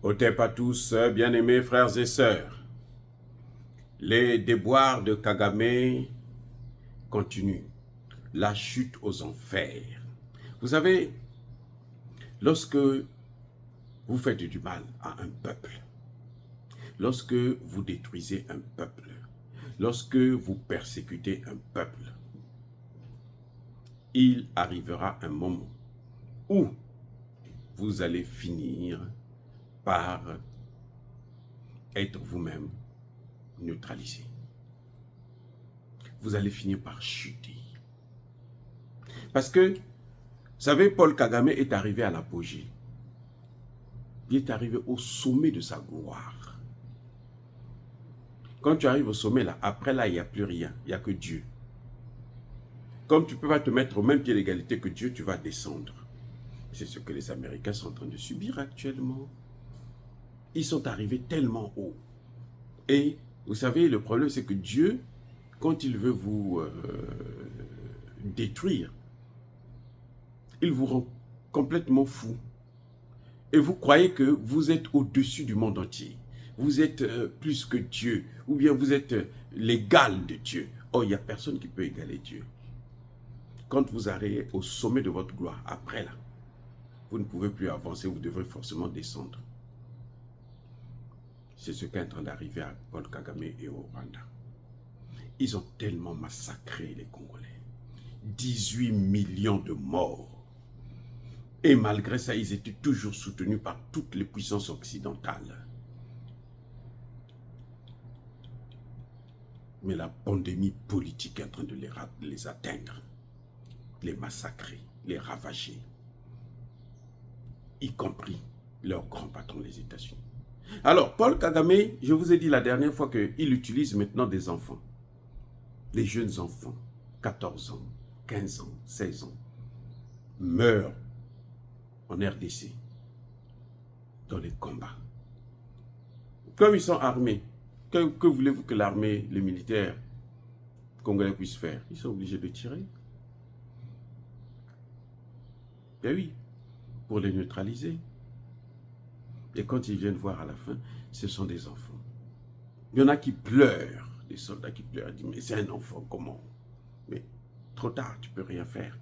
Otep à tous, bien-aimés frères et sœurs. Les déboires de Kagame continuent. La chute aux enfers. Vous savez, lorsque vous faites du mal à un peuple, lorsque vous détruisez un peuple, lorsque vous persécutez un peuple, il arrivera un moment où vous allez finir par être vous-même neutralisé. Vous allez finir par chuter. Parce que, vous savez, Paul Kagame est arrivé à l'apogée. Il est arrivé au sommet de sa gloire. Quand tu arrives au sommet, là, après là, il n'y a plus rien. Il n'y a que Dieu. Comme tu ne peux pas te mettre au même pied d'égalité que Dieu, tu vas descendre. C'est ce que les Américains sont en train de subir actuellement. Ils sont arrivés tellement haut. Et vous savez, le problème, c'est que Dieu, quand il veut vous détruire, il vous rend complètement fou. Et vous croyez que vous êtes au-dessus du monde entier. Vous êtes plus que Dieu. Ou bien vous êtes l'égal de Dieu. Oh, il n'y a personne qui peut égaler Dieu. Quand vous arrivez au sommet de votre gloire, après là, vous ne pouvez plus avancer, vous devrez forcément descendre. C'est ce qui est en train d'arriver à Paul Kagame et au Rwanda. Ils ont tellement massacré les Congolais. 18 millions de morts. Et malgré ça, ils étaient toujours soutenus par toutes les puissances occidentales. Mais la pandémie politique est en train de les atteindre, les massacrer, les ravager, y compris leur grand patron, les États-Unis. Alors, Paul Kagame, je vous ai dit la dernière fois qu'il utilise maintenant des enfants, des jeunes enfants, 14 ans, 15 ans, 16 ans, meurent en RDC, dans les combats. Comme ils sont armés, que voulez-vous que l'armée, les militaires congolais puissent faire? Ils sont obligés de tirer. Ben oui, pour les neutraliser. Et quand ils viennent voir à la fin, ce sont des enfants. Il y en a qui pleurent, des soldats qui pleurent, ils disent, mais c'est un enfant, comment? Mais trop tard, tu ne peux rien faire.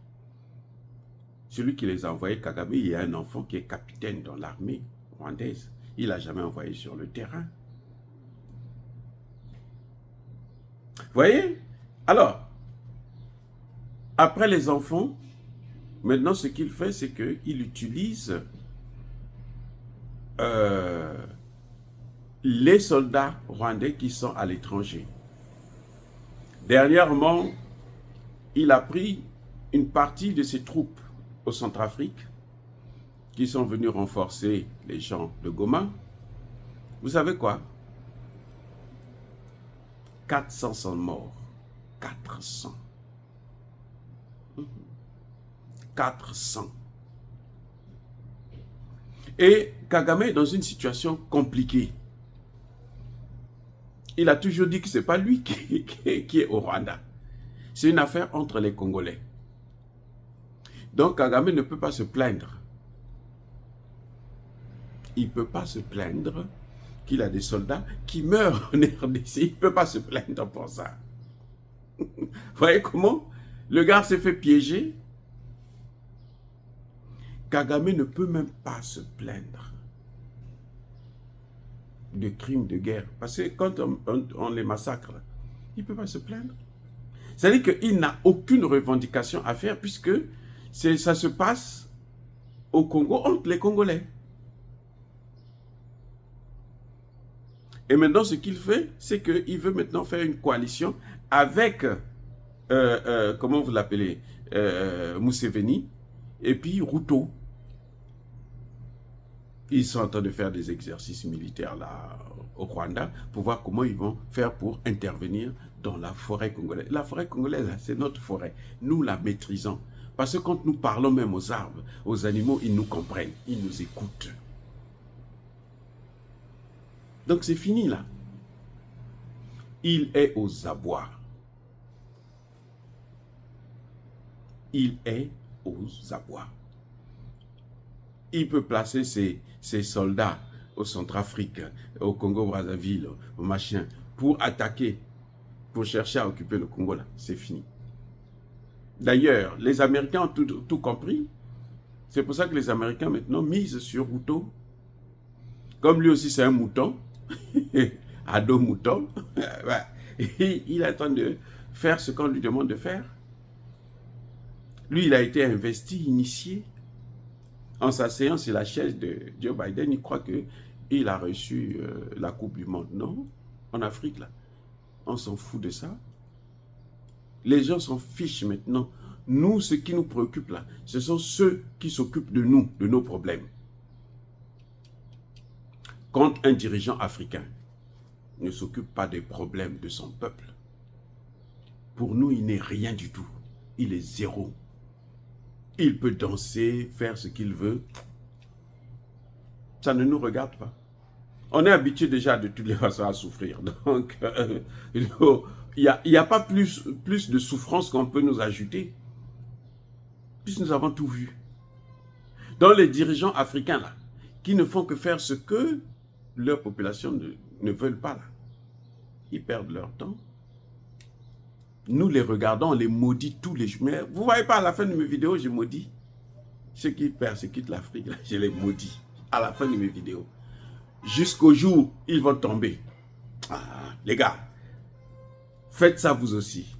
Celui qui les a envoyés, Kagame, il y a un enfant qui est capitaine dans l'armée rwandaise. Il n'a jamais envoyé sur le terrain. Vous voyez? Alors, après les enfants, maintenant ce qu'il fait, c'est qu'il utilise les soldats rwandais qui sont à l'étranger. Dernièrement, il a pris une partie de ses troupes au Centrafrique qui sont venus renforcer les gens de Goma. Vous savez quoi? 400 sont morts. 400. 400. Et Kagame est dans une situation compliquée. Il a toujours dit que ce n'est pas lui qui est au Rwanda. C'est une affaire entre les Congolais. Donc Kagame ne peut pas se plaindre. Il ne peut pas se plaindre qu'il a des soldats qui meurent en RDC. Il ne peut pas se plaindre pour ça. Vous voyez comment? Le gars s'est fait piéger. Kagame ne peut même pas se plaindre de crimes de guerre. Parce que quand on les massacre, il ne peut pas se plaindre. C'est-à-dire qu'il n'a aucune revendication à faire puisque ça se passe au Congo entre les Congolais. Et maintenant, ce qu'il fait, c'est qu'il veut maintenant faire une coalition avec, comment vous l'appelez, Museveni, et puis Ruto. Ils sont en train de faire des exercices militaires là au Rwanda pour voir comment ils vont faire pour intervenir dans la forêt congolaise. La forêt congolaise, c'est notre forêt. Nous la maîtrisons. Parce que quand nous parlons même aux arbres, aux animaux, ils nous comprennent, ils nous écoutent. Donc c'est fini là. Il est aux abois. Il est aux abois. Il peut placer ses soldats au Centrafrique, au Congo-Brazzaville, au machin, pour attaquer, pour chercher à occuper le Congo, là, c'est fini. D'ailleurs, les Américains ont tout compris. C'est pour ça que les Américains maintenant misent sur Ruto. Comme lui aussi c'est un mouton, à dos mouton, il est en train de faire ce qu'on lui demande de faire. Lui, il a été investi, initié. En s'asseyant sur la chaise de Joe Biden, il croit qu'il a reçu la Coupe du Monde. Non, en Afrique, là, on s'en fout de ça. Les gens s'en fichent maintenant. Nous, ce qui nous préoccupe là, ce sont ceux qui s'occupent de nous, de nos problèmes. Quand un dirigeant africain ne s'occupe pas des problèmes de son peuple, pour nous, il n'est rien du tout. Il est zéro. Il peut danser, faire ce qu'il veut. Ça ne nous regarde pas. On est habitué déjà de toutes les façons à souffrir. Donc, il n'y a pas plus de souffrance qu'on peut nous ajouter. Puisque nous avons tout vu. Donc les dirigeants africains là, qui ne font que faire ce que leur population ne veulent pas là, ils perdent leur temps. Nous les regardons, on les maudit tous les jours. Mais vous ne voyez pas, à la fin de mes vidéos, je maudis. Ceux qui persécutent l'Afrique, je les maudis. À la fin de mes vidéos. Jusqu'au jour où ils vont tomber. Ah, les gars, faites ça vous aussi.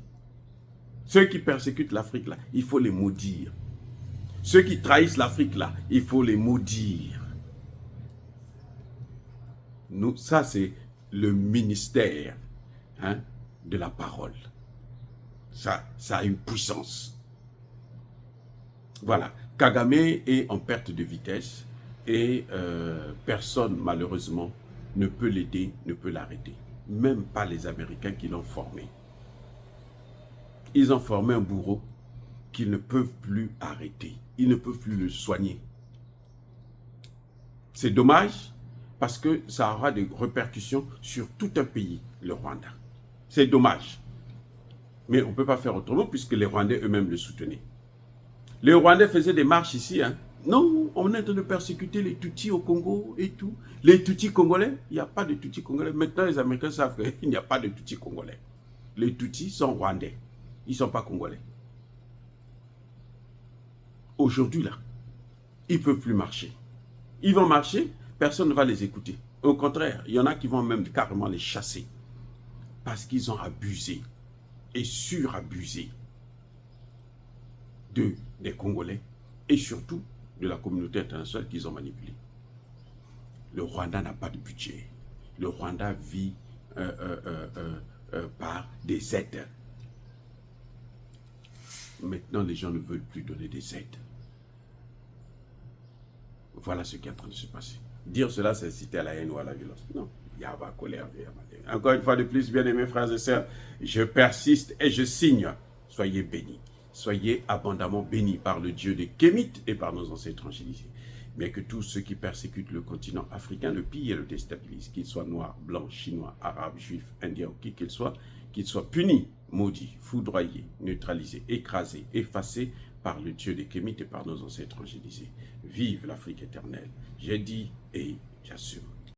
Ceux qui persécutent l'Afrique, là, il faut les maudire. Ceux qui trahissent l'Afrique, là, il faut les maudire. Nous, ça, c'est le ministère de la parole. Ça a une puissance. Voilà. Kagame est en perte de vitesse et personne, malheureusement, ne peut l'aider, ne peut l'arrêter. Même pas les Américains qui l'ont formé. Ils ont formé un bourreau qu'ils ne peuvent plus arrêter. Ils ne peuvent plus le soigner. C'est dommage parce que ça aura des répercussions sur tout un pays, le Rwanda. C'est dommage. Mais on ne peut pas faire autrement puisque les Rwandais eux-mêmes le soutenaient. Les Rwandais faisaient des marches ici. Non, on est en train de persécuter les Tutsis au Congo et tout. Les Tutsis congolais, il n'y a pas de Tutsis congolais. Maintenant, les Américains savent qu'il n'y a pas de Tutsis congolais. Les Tutsis sont Rwandais. Ils ne sont pas congolais. Aujourd'hui, là, ils ne peuvent plus marcher. Ils vont marcher, personne ne va les écouter. Au contraire, il y en a qui vont même carrément les chasser. Parce qu'ils ont abusé et surabusé des Congolais et surtout de la communauté internationale qu'ils ont manipulé. Le Rwanda n'a pas de budget. Le Rwanda vit par des aides. Maintenant, les gens ne veulent plus donner des aides. Voilà ce qui est en train de se passer. Dire cela, c'est inciter à la haine ou à la violence. Non. Il y a la colère. Encore une fois de plus, bien-aimés frères et sœurs, je persiste et je signe. Soyez bénis. Soyez abondamment bénis par le Dieu des Kémites et par nos ancêtres angélisés. Bien que tous ceux qui persécutent le continent africain le pillent et le déstabilisent, qu'ils soient noirs, blancs, chinois, arabes, juifs, indiens ou qui qu'ils soient punis, maudits, foudroyés, neutralisés, écrasés, effacés par le Dieu des Kémites et par nos ancêtres angélisés. Vive l'Afrique éternelle. J'ai dit et j'assume.